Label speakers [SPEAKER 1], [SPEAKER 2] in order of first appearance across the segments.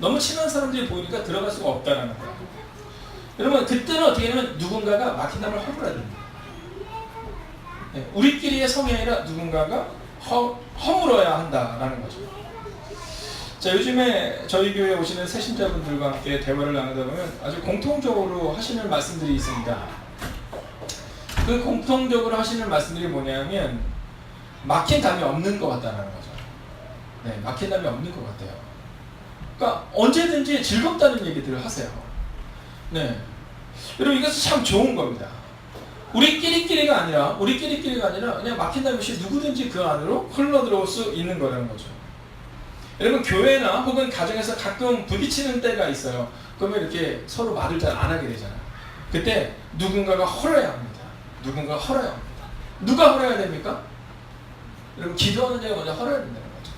[SPEAKER 1] 너무 친한 사람들이 보이니까 들어갈 수가 없다라는 거예요. 여러분 그때는 어떻게 하냐면 누군가가 막힌 담을 허물어야 됩니다. 네, 우리끼리의 성이 아니라 누군가가 허물어야 한다라는 거죠. 자, 요즘에 저희 교회에 오시는 새신자분들과 함께 대화를 나누다 보면 아주 공통적으로 하시는 말씀들이 있습니다. 그 공통적으로 하시는 말씀들이 뭐냐면 막힌 담이 없는 것 같다는 거죠. 네, 막힌 담이 없는 것 같아요. 그러니까 언제든지 즐겁다는 얘기들을 하세요. 네, 여러분 이것은 참 좋은 겁니다. 우리끼리끼리가 아니라 그냥 막힌 담이 없이 누구든지 그 안으로 흘러들어올 수 있는 거라는 거죠. 여러분 교회나 혹은 가정에서 가끔 부딪히는 때가 있어요. 그러면 이렇게 서로 말을 잘 안 하게 되잖아요. 그때 누군가가 헐어야 합니다. 누군가가 헐어야 합니다. 누가 헐어야 됩니까? 여러분 기도하는 자가 먼저 헐어야 된다는 거죠.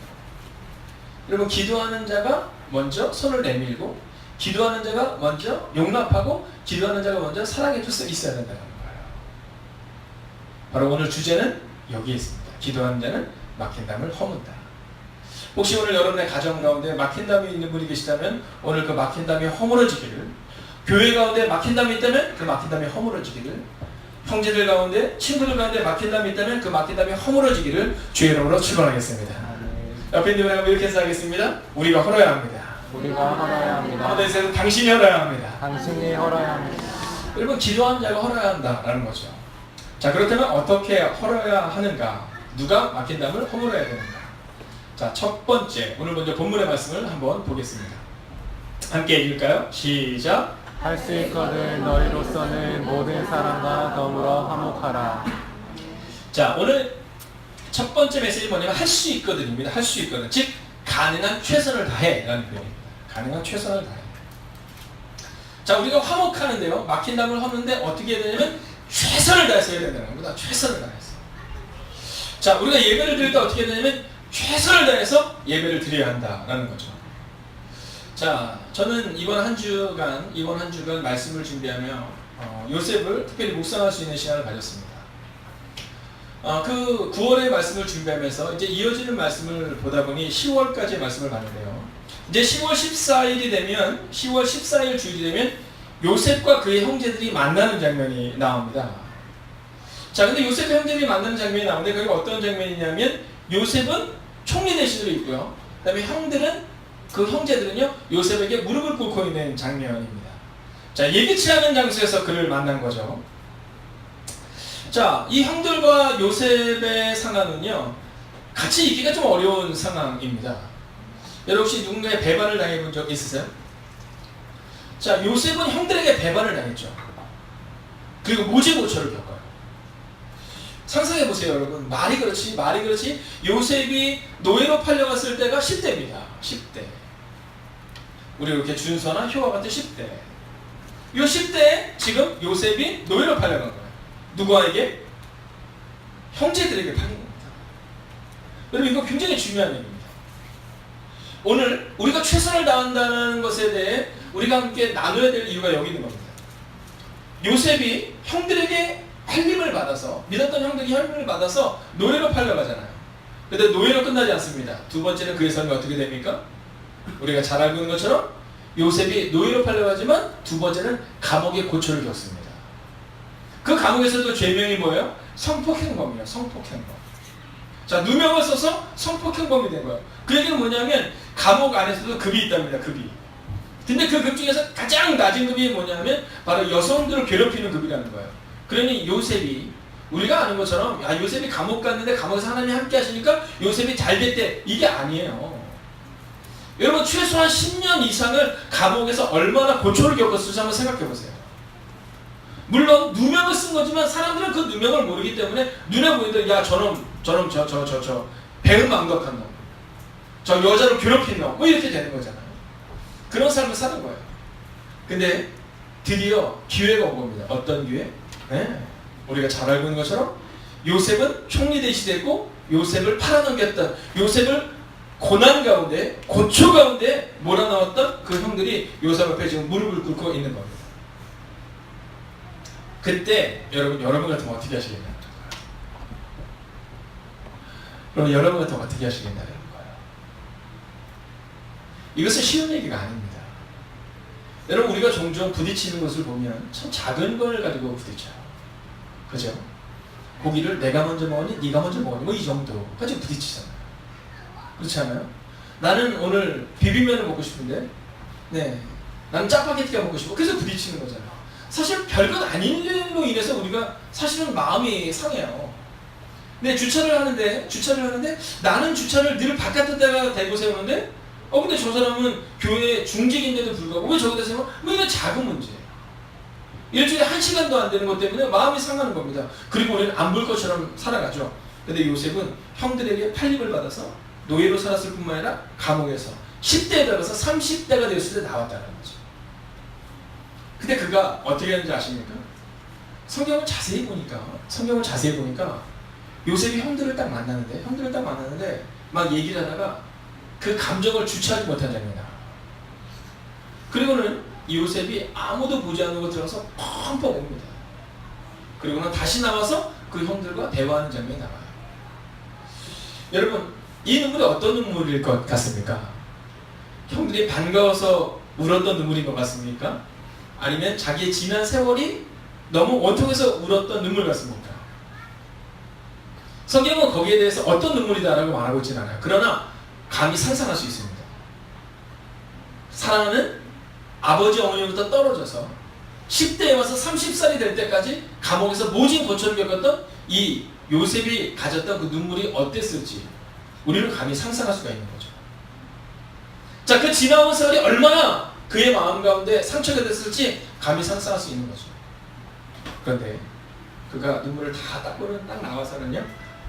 [SPEAKER 1] 여러분 기도하는 자가 먼저 손을 내밀고 기도하는 자가 먼저 용납하고 기도하는 자가 먼저 사랑해 줄 수 있어야 된다는 거예요. 바로 오늘 주제는 여기에 있습니다. 기도하는 자는 막힌 담을 허문다. 혹시 오늘 여러분의 가정 가운데 막힌 담이 있는 분이 계시다면 오늘 그 막힌 담이 허물어지기를, 교회 가운데 막힌 담이 있다면 그 막힌 담이 허물어지기를, 형제들 가운데 친구들 가운데 막힌 담이 있다면 그 막힌 담이 허물어지기를 주의 이름으로 축원하겠습니다. 옆에 있는 분하고 이렇게 인사하겠습니다. 우리가 헐어야 합니다.
[SPEAKER 2] 우리가 헐어야 합니다.
[SPEAKER 1] 하나님께서 당신이 헐어야 합니다.
[SPEAKER 2] 당신이 헐어야 합니다.
[SPEAKER 1] 여러분 기도하는 자가 헐어야 한다라는 거죠. 자, 그렇다면 어떻게 헐어야 하는가? 누가 막힌 담을 허물어야 되는가? 자, 첫 번째, 오늘 먼저 본문의 말씀을 한번 보겠습니다. 함께 읽을까요? 시작!
[SPEAKER 2] 할 수 있거든 너희로서는 모든 사람과 더불어 화목하라.
[SPEAKER 1] 자, 오늘 첫 번째 메시지 뭐냐면 할 수 있거든입니다. 할 수 있거든. 즉, 가능한 최선을 다해 라는 표현입니다. 가능한 최선을 다해. 자, 우리가 화목하는데요. 막힌 담을 허는데 어떻게 해야 되냐면 최선을 다해서 해야 된다는 겁니다. 최선을 다해서. 자, 우리가 예배를 드릴 때 어떻게 해야 되냐면 최선을 다해서 예배를 드려야 한다라는 거죠. 자, 저는 이번 한 주간 말씀을 준비하며 요셉을 특별히 묵상할 수 있는 시간을 가졌습니다. 그 9월의 말씀을 준비하면서 이제 이어지는 말씀을 보다 보니 10월까지의 말씀을 봤는데요. 이제 10월 14일이 되면 10월 14일 주일이 되면 요셉과 그의 형제들이 만나는 장면이 나옵니다. 자, 근데 요셉과 형제들이 만나는 장면이 나오는데 그게 어떤 장면이냐면 요셉은 총리 대신으로 있고요. 그 다음에 그 형제들은요, 요셉에게 무릎을 꿇고 있는 장면입니다. 자, 예기치 않은 장소에서 그를 만난 거죠. 자, 이 형들과 요셉의 상황은요, 같이 있기가 좀 어려운 상황입니다. 여러분 혹시 누군가의 배반을 당해본 적 있으세요? 자, 요셉은 형들에게 배반을 당했죠. 그리고 모지고초를 겪어요. 상상해보세요, 여러분. 말이 그렇지. 요셉이 노예로 팔려갔을 때가 10대입니다. 10대. 우리 이렇게 준서나 효와 같은 10대. 이 10대에 지금 요셉이 노예로 팔려간 거예요. 누구에게? 형제들에게 팔린 겁니다. 여러분, 이거 굉장히 중요한 얘기입니다. 오늘 우리가 최선을 다한다는 것에 대해 우리가 함께 나눠야 될 이유가 여기 있는 겁니다. 요셉이 형들에게 살림을 받아서, 믿었던 형들이 혈림을 받아서 노예로 팔려가잖아요. 근데 노예로 끝나지 않습니다. 두 번째는 그의 삶이 어떻게 됩니까? 우리가 잘 알고 있는 것처럼 요셉이 노예로 팔려가지만 두 번째는 감옥의 고초를 겪습니다. 그 감옥에서도 죄명이 뭐예요? 성폭행범이에요. 성폭행범. 자, 누명을 써서 성폭행범이 된 거예요. 그 얘기는 뭐냐면 감옥 안에서도 급이 있답니다. 급이. 근데 그 급 중에서 가장 낮은 급이 뭐냐면 바로 여성들을 괴롭히는 급이라는 거예요. 그러니 요셉이, 우리가 아는 것처럼 요셉이 감옥 갔는데 감옥에서 하나님이 함께 하시니까 요셉이 잘 됐대, 이게 아니에요. 여러분, 최소한 10년 이상을 감옥에서 얼마나 고초를 겪었을지 한번 생각해 보세요. 물론 누명을 쓴 거지만 사람들은 그 누명을 모르기 때문에 눈에 보이던 저놈 배은망덕한 놈, 저 여자를 괴롭힌 놈, 뭐 이렇게 되는 거잖아요. 그런 삶을 사는 거예요. 근데 드디어 기회가 온 겁니다. 어떤 기회? 네. 우리가 잘 알고 있는 것처럼 요셉은 총리 대신했고 요셉을 팔아넘겼던, 요셉을 고난 가운데, 고초 가운데 몰아넣었던 그 형들이 요셉 앞에 지금 무릎을 꿇고 있는 겁니다. 그때 여러분 같으면 어떻게 하시겠나요? 여러분 같으면 어떻게 하시겠나요? 이것은 쉬운 얘기가 아닙니다. 여러분 우리가 종종 부딪히는 것을 보면 참 작은 걸 가지고 부딪혀요. 그죠? 고기를 내가 먼저 먹으니 네가 먼저 먹으니 뭐 이 정도 가지고 부딪히잖아요. 그렇지 않아요? 나는 오늘 비빔면을 먹고 싶은데 네, 나는 짜파게티가 먹고 싶어. 그래서 부딪히는 거잖아요. 사실 별것 아닌 일로 인해서 우리가 사실은 마음이 상해요. 근데 주차를 하는데 나는 주차를 늘 바깥에다가 대고 세우는데 근데 저 사람은 교회 중직인데도 불구하고 왜 저기다 세워? 뭐 이건 작은 문제예요. 일주일에 1시간도 안 되는 것 때문에 마음이 상하는 겁니다. 그리고 우리는 안 볼 것처럼 살아가죠. 근데 요셉은 형들에게 팔림을 받아서 노예로 살았을 뿐만 아니라 감옥에서 10대에 들어서 30대가 되었을 때 나왔다는 거죠. 근데 그가 어떻게 하는지 아십니까? 성경을 자세히 보니까 요셉이 형들을 딱 만나는데 막 얘기를 하다가 그 감정을 주체하지 못한 장면이 나와요. 그리고는 요셉이 아무도 보지 않는 곳 들어가서 펑펑 웁니다. 그리고는 다시 나와서 그 형들과 대화하는 장면이 나와요. 여러분 이 눈물이 어떤 눈물일 것 같습니까? 형들이 반가워서 울었던 눈물인 것 같습니까? 아니면 자기의 지난 세월이 너무 원통해서 울었던 눈물 같습니까? 성경은 거기에 대해서 어떤 눈물이다라고 말하고 있지는 않아요. 그러나 감히 상상할 수 있습니다. 사랑하는 아버지 어머니부터 떨어져서 10대에 와서 30살이 될 때까지 감옥에서 모진 고초를 겪었던 이 요셉이 가졌던 그 눈물이 어땠을지 우리는 감히 상상할 수가 있는 거죠. 자, 그 지나온 세월이 얼마나 그의 마음 가운데 상처가 됐을지 감히 상상할 수 있는 거죠. 그런데 그가 눈물을 다 닦고는 딱 나와서는요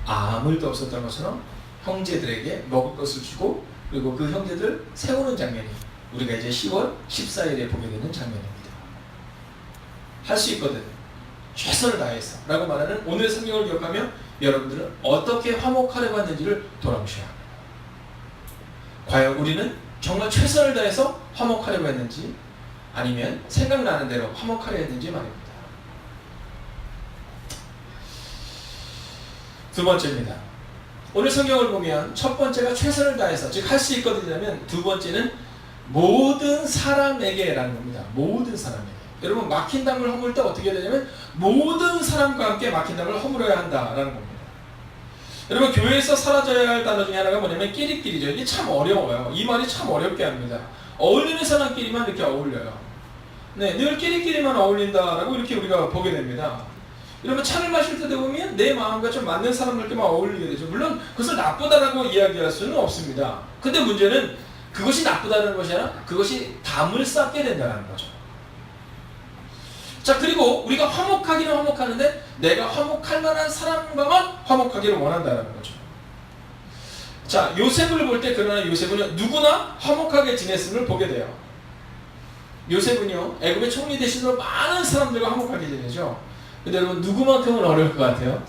[SPEAKER 1] 아무 일도 없었던 것처럼 형제들에게 먹을 것을 주고 그리고 그 형제들 세우는 장면이 우리가 이제 10월 14일에 보게 되는 장면입니다. 할 수 있거든 최선을 다해서 라고 말하는 오늘의 성경을 기억하며 여러분들은 어떻게 화목하려고 했는지를 돌아보셔야 합니다. 과연 우리는 정말 최선을 다해서 화목하려고 했는지 아니면 생각나는 대로 화목하려 했는지 말입니다. 두 번째입니다. 오늘 성경을 보면 첫 번째가 최선을 다해서 즉 할 수 있거든이라면 두 번째는 모든 사람에게라는 겁니다. 모든 사람에게. 여러분 막힌 담을 허물 때 어떻게 해야 되냐면 모든 사람과 함께 막힌 담을 허물어야 한다라는 겁니다. 여러분 교회에서 사라져야 할 단어 중에 하나가 뭐냐면 끼리끼리죠. 이게 참 어려워요. 이 말이 참 어렵게 합니다. 어울리는 사람끼리만 이렇게 어울려요. 네, 늘 끼리끼리만 어울린다라고 이렇게 우리가 보게 됩니다. 여러분 차를 마실 때도 보면 내 마음과 좀 맞는 사람들끼리만 어울리게 되죠. 물론 그것을 나쁘다라고 이야기할 수는 없습니다. 근데 문제는 그것이 나쁘다는 것이 아니라 그것이 담을 쌓게 된다는 거죠. 자, 그리고 우리가 화목하기는 화목하는데 내가 화목할 만한 사람과만 화목하기를 원한다는 거죠. 자, 요셉을 볼 때 그러나 요셉은 누구나 화목하게 지냈음을 보게 돼요. 요셉은요 애굽의 총리 대신으로 많은 사람들과 화목하게 지내죠. 근데 여러분 누구만큼은 어려울 것 같아요?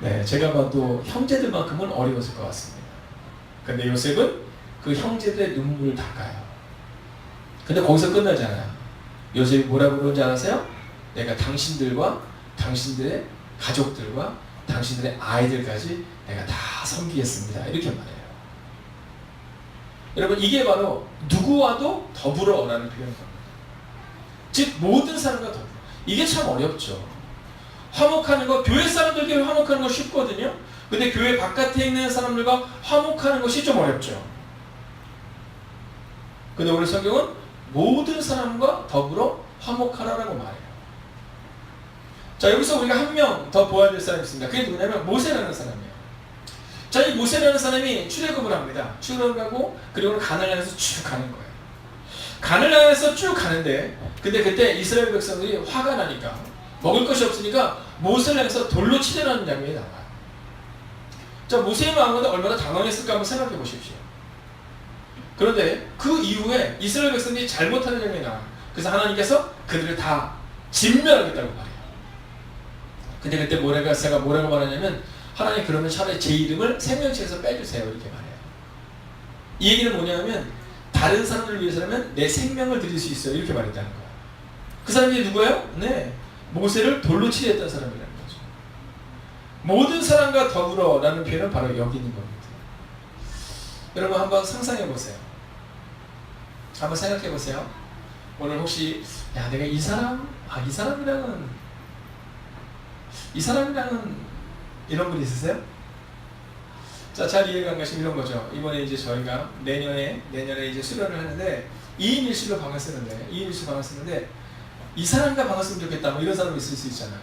[SPEAKER 1] 네, 제가 봐도 형제들만큼은 어려웠을 것 같습니다. 근데 요셉은 그 형제들의 눈물을 닦아요. 근데 거기서 끝나지 않아요. 요셉이 뭐라고 그러는지 아세요? 내가 당신들과 당신들의 가족들과 당신들의 아이들까지 내가 다 섬기겠습니다. 이렇게 말해요. 여러분 이게 바로 누구와도 더불어라는 표현입니다. 즉 모든 사람과 더불어. 이게 참 어렵죠. 화목하는 거, 교회 사람들끼리 화목하는 거 쉽거든요. 근데 교회 바깥에 있는 사람들과 화목하는 것이 좀 어렵죠. 근데 오늘 성경은 모든 사람과 더불어 화목하라라고 말해요. 자, 여기서 우리가 한 명 더 보아야 될 사람이 있습니다. 그게 누구냐면 모세라는 사람이에요. 자, 이 모세라는 사람이 출애굽을 합니다. 출애굽을 하고 그리고 가나안을 향해서 쭉 가는 거예요. 가나안을 향해서 쭉 가는데 근데 그때 이스라엘 백성들이 화가 나니까 먹을 것이 없으니까 모세를 향해서 돌로 치려는 장면이 나와요. 자, 모세의 마음은 얼마나 당황했을까 한번 생각해 보십시오. 그런데 그 이후에 이스라엘 백성들이 잘못하는 장면이 나와요. 그래서 하나님께서 그들을 다 진멸하겠다고 말해요. 근데 그때 모세가 뭐라고 말하냐면 하나님 그러면 차라리 제 이름을 생명책에서 빼주세요 이렇게 말해요. 이 얘기는 뭐냐면 다른 사람들을 위해서라면 내 생명을 드릴 수 있어요 이렇게 말했다는 거예요. 그 사람이 누구예요? 네, 모세를 돌로 치려했던 사람이라는 거죠. 모든 사람과 더불어 라는 표현은 바로 여기 있는 겁니다. 여러분 한번 상상해 보세요. 한번 생각해 보세요. 오늘 혹시 야 내가 이 사람이랑은 이런 분 있으세요? 자, 잘 이해가 안 가시면 이런 거죠. 이번에 이제 저희가 내년에 이제 수련을 하는데 2인 1실로 방을 쓰는데 2인 1실 방을 쓰는데 이 사람과 방을 쓰면 좋겠다 뭐 이런 사람이 있을 수 있잖아요.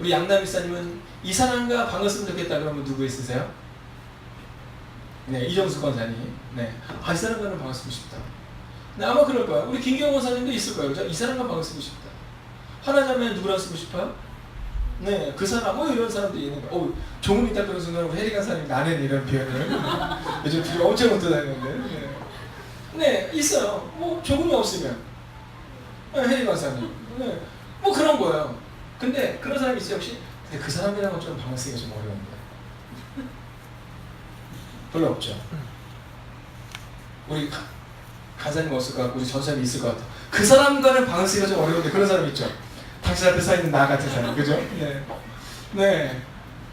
[SPEAKER 1] 우리 양남 이사님은 이 사람과 방을 쓰면 좋겠다 그러면 누구 있으세요? 네, 이정수 권사님. 네, 이 사람과는 방을 쓰고 싶다. 네, 아마 그럴 거예요. 우리 김경호 권사님도 있을 거예요. 그죠? 이 사람과 방을 쓰고 싶다. 하나자매는 누구랑 쓰고 싶어요? 네, 그 사람, 이런 사람도 있는 거예요. 조금 이따 그런 순간 우리 혜리 간사님 나는 이런 표현을 요즘 비교 엄청 못 다니는데. 네, 있어요. 뭐 조금이 없으면 혜리 간사님. 네, 뭐 그런 거예요. 근데 그런 사람이 있어요 혹시? 근데 그 사람이랑은 좀 방을 쓰기가 좀 어려운데. 별로 없죠. 우리 간사님 없을 것 같고 우리 전사님 있을 것 같아. 그 사람과는 방을 쓰기가 좀 어려운데 그런 사람 있죠. 당신 앞에 서 있는 나 같은 사람, 그죠? 네, 네,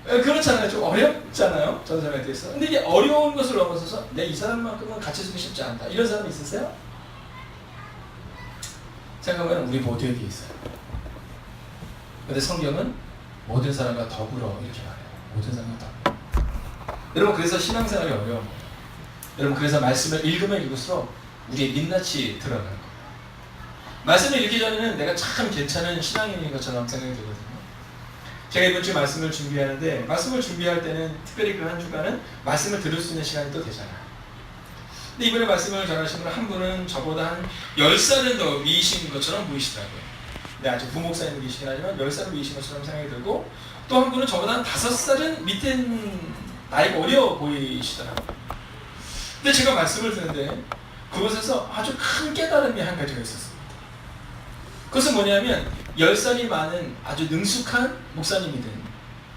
[SPEAKER 1] 그렇잖아요. 좀 어렵잖아요. 전사님에 대해서. 근데 이게 어려운 것을 넘어서서 내 이 사람만큼은 같이 쓰기 쉽지 않다. 이런 사람 있으세요? 생각하면 우리 모두에게 있어요. 근데 성경은 모든 사람과 더불어 이렇게 말해요. 모든 사람과 더불어. 여러분 그래서 신앙생활이 어려워요. 여러분 그래서 말씀을 읽으면 읽을수록 우리의 민낯이 드러나는 거예요. 말씀을 읽기 전에는 내가 참 괜찮은 신앙인인 것처럼 생각이 들거든요. 제가 이번 주 말씀을 준비하는데 말씀을 준비할 때는 특별히 그 한 주간은 말씀을 들을 수 있는 시간이 또 되잖아요. 근데 이번에 말씀을 전하신 분 한 분은 저보다 한 10살은 더 위이신 것처럼 보이시더라고요. 네, 아직 부목사님이시긴 하지만 10살은 위이신 것처럼 생각이 들고 또 한 분은 저보다 한 5살은 밑엔 나이가 어려 보이시더라고요. 근데 제가 말씀을 듣는데 그곳에서 아주 큰 깨달음이 한 가지가 있었어요. 그것은 뭐냐면 10살이 많은 아주 능숙한 목사님이든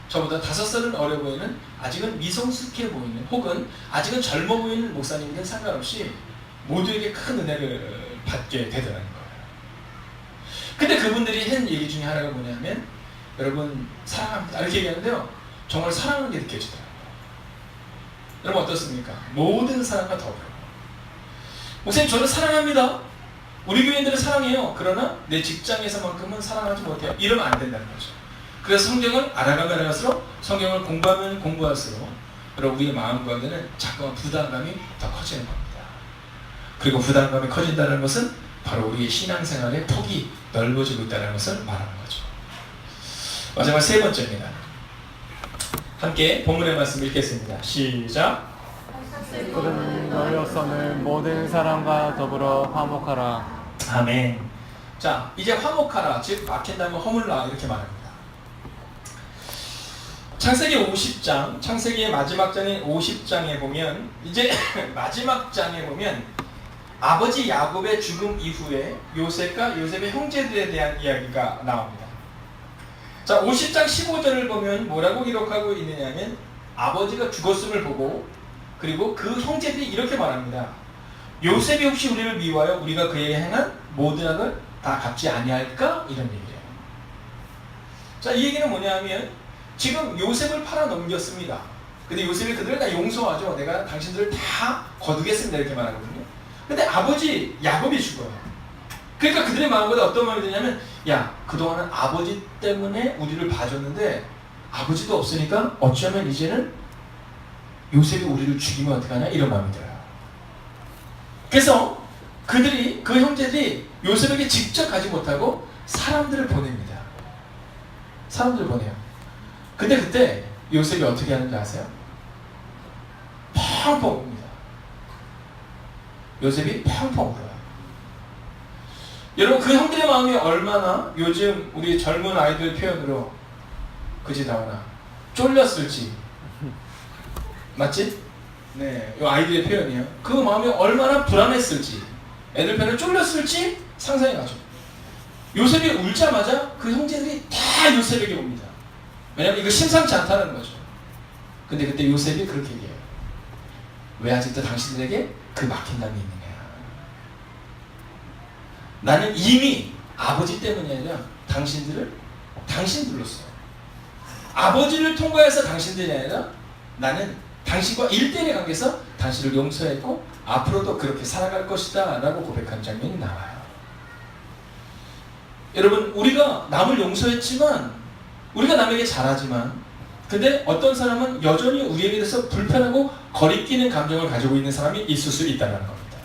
[SPEAKER 1] 저보다 5살은 어려 보이는 아직은 미성숙해 보이는 혹은 아직은 젊어 보이는 목사님이든 상관없이 모두에게 큰 은혜를 받게 되더라는 거예요. 근데 그분들이 한 얘기 중에 하나가 뭐냐면 여러분 사랑합니다 이렇게 얘기하는데요. 정말 사랑하는 게 느껴지더라고요. 여러분 어떻습니까? 모든 사랑과 더불어 목사님 저는 사랑합니다. 우리 교인들은 사랑해요. 그러나 내 직장에서만큼은 사랑하지 못해요. 이러면 안 된다는 거죠. 그래서 성경을 알아가면 알아갈수록 성경을 공부하면 공부할수록 여러분 우리의 마음과는 자꾸만 부담감이 더 커지는 겁니다. 그리고 부담감이 커진다는 것은 바로 우리의 신앙생활의 폭이 넓어지고 있다는 것을 말하는 거죠. 마지막 세 번째입니다. 함께 본문의 말씀 읽겠습니다. 시작.
[SPEAKER 2] 그러니 너희로서는 모든 사람과 더불어 화목하라.
[SPEAKER 1] 아멘. 자, 이제 화목하라, 즉 막힌다면 허물라 이렇게 말합니다. 창세기 50장, 창세기의 마지막 장인 50장에 보면 이제 마지막 장에 보면 아버지 야곱의 죽음 이후에 요셉과 요셉의 형제들에 대한 이야기가 나옵니다. 자, 50장 15절을 보면 뭐라고 기록하고 있느냐면 아버지가 죽었음을 보고 그리고 그 형제들이 이렇게 말합니다. 요셉이 혹시 우리를 미워하여 우리가 그에게 행한 모든 악을 다 갚지 아니할까? 이런 얘기예요. 자, 이 얘기는 뭐냐면 지금 요셉을 팔아 넘겼습니다. 근데 요셉이 그들을 다 용서하죠. 내가 당신들을 다 거두겠습니다. 이렇게 말하거든요. 근데 아버지 야곱이 죽어요. 그러니까 그들의 마음보다 어떤 마음이 드냐면 야, 그동안은 아버지 때문에 우리를 봐줬는데 아버지도 없으니까 어쩌면 이제는 요셉이 우리를 죽이면 어떡하냐 이런 마음이 들어요. 그래서 그들이 그 형제들이 요셉에게 직접 가지 못하고 사람들을 보냅니다. 사람들을 보내요. 근데 그때 요셉이 어떻게 하는지 아세요? 펑펑 웁니다. 요셉이 펑펑 울어요. 여러분 그 형들의 마음이 얼마나 요즘 우리 젊은 아이들 표현으로 그지 나오나 쫄렸을지 맞지? 네, 이 아이들의 표현이에요. 그 마음이 얼마나 불안했을지 애들 편에 쫄렸을지 상상이 가죠. 요셉이 울자마자 그 형제들이 다 요셉에게 옵니다. 왜냐면 이거 심상치 않다는 거죠. 근데 그때 요셉이 그렇게 얘기해요. 왜 아직도 당신들에게 그 막힌 담이 있느냐. 나는 이미 아버지 때문이 아니라 당신들로서 아버지를 통과해서 당신들이 아니라 나는 당신과 1대1의 관계에서 당신을 용서했고 앞으로도 그렇게 살아갈 것이다 라고 고백한 장면이 나와요. 여러분, 우리가 남을 용서했지만, 우리가 남에게 잘하지만, 근데 어떤 사람은 여전히 우리에게 대해서 불편하고 거리끼는 감정을 가지고 있는 사람이 있을 수 있다는 겁니다.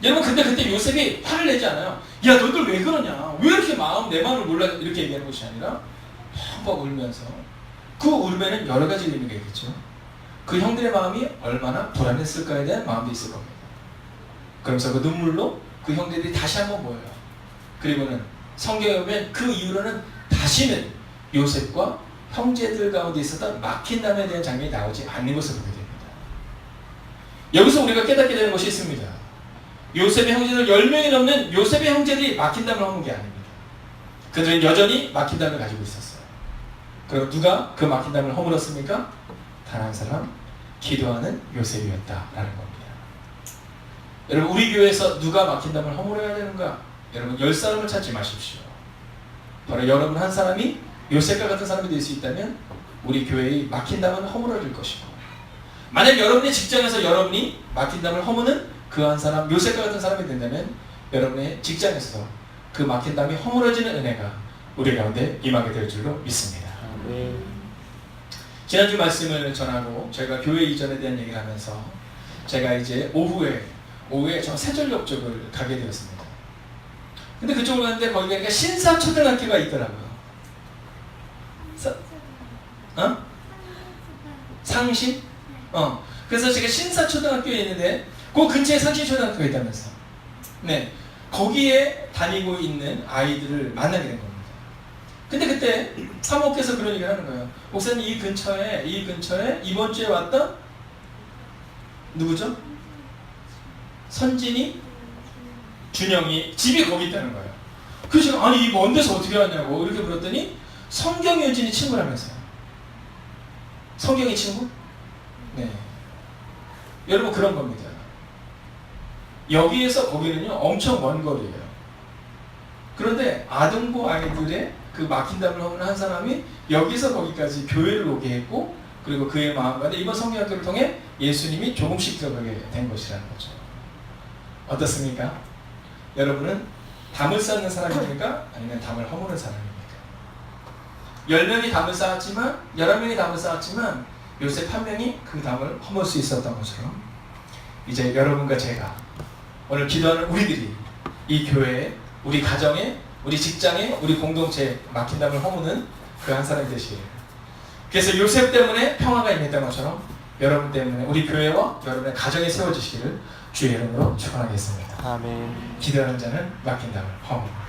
[SPEAKER 1] 여러분, 근데 그때 요셉이 화를 내지 않아요. 야, 너들 왜 그러냐? 왜 이렇게 내 마음을 몰라? 이렇게 얘기하는 것이 아니라 펑펑 울면서, 그 울음에는 여러 가지 의미가 있겠죠. 그 형들의 마음이 얼마나 불안했을까에 대한 마음도 있을 겁니다. 그러면서 그 눈물로 그 형들이 다시 한번 모여요. 그리고는 성경에 보면 그 이후로는 다시는 요셉과 형제들 가운데 있었던 막힌담에 대한 장면이 나오지 않는 것을 보게 됩니다. 여기서 우리가 깨닫게 되는 것이 있습니다. 요셉의 형제들 10명이 넘는 요셉의 형제들이 막힌담을 허문 게 아닙니다. 그들은 여전히 막힌담을 가지고 있었어요. 그럼 누가 그 막힌담을 허물었습니까? 단 한 사람, 기도하는 요셉이었다라는 겁니다. 여러분, 우리 교회에서 누가 막힌담을 허물어야 되는가? 여러분, 10사람을 찾지 마십시오. 바로 여러분 한 사람이 요셉과 같은 사람이 될 수 있다면 우리 교회의 막힌담은 허물어질 것이고, 만약 여러분의 직장에서 여러분이 막힌담을 허무는 그 한 사람, 요셉과 같은 사람이 된다면 여러분의 직장에서도 그 막힌담이 허물어지는 은혜가 우리 가운데 임하게 될 줄로 믿습니다. 지난주 말씀을 전하고 저희가 교회 이전에 대한 얘기를 하면서 제가 이제 오후에 저 세전역 쪽을 가게 되었습니다. 근데 그쪽을 갔는데 거기가 신사초등학교가 있더라고요. 상신? 그래서 제가 신사초등학교에 있는데 그 근처에 상신초등학교가 있다면서. 네, 거기에 다니고 있는 아이들을 만나게 된 겁니다. 근데 그때 사모께서 그런 얘기를 하는 거예요. 목사님, 이 근처에 이번 주에 왔던 누구죠? 선진이, 준영이 집이 거기 있다는 거예요. 그래서 제가 아니 이 먼 데서 어떻게 왔냐고 이렇게 물었더니 성경이 유진이 친구라면서요. 성경이 친구? 네. 여러분, 그런 겁니다. 여기에서 거기는요 엄청 먼 거리예요. 그런데 아동부 아이들의 그 막힌담을 허무는 한 사람이 여기서 거기까지 교회를 오게 했고, 그리고 그의 마음 가운데 이번 성경학교를 통해 예수님이 조금씩 들어가게 된 것이라는 거죠. 어떻습니까? 여러분은 담을 쌓는 사람입니까? 아니면 담을 허무는 사람입니까? 10명이 담을 쌓았지만, 11명이 담을 쌓았지만 요셉 한 명이 그 담을 허물 수 있었던 것처럼 이제 여러분과 제가 오늘 기도하는 우리들이 이 교회에, 우리 가정에, 우리 직장에, 우리 공동체에 막힌 담을 허무는 그 한 사람이 되시기를. 그래서 요셉 때문에 평화가 임했던 것처럼 여러분 때문에 우리 교회와 여러분의 가정이 세워지시기를 주의 이름으로 축원하겠습니다.
[SPEAKER 2] 아멘.
[SPEAKER 1] 기도하는 자는 막힌 담을 허무입니다.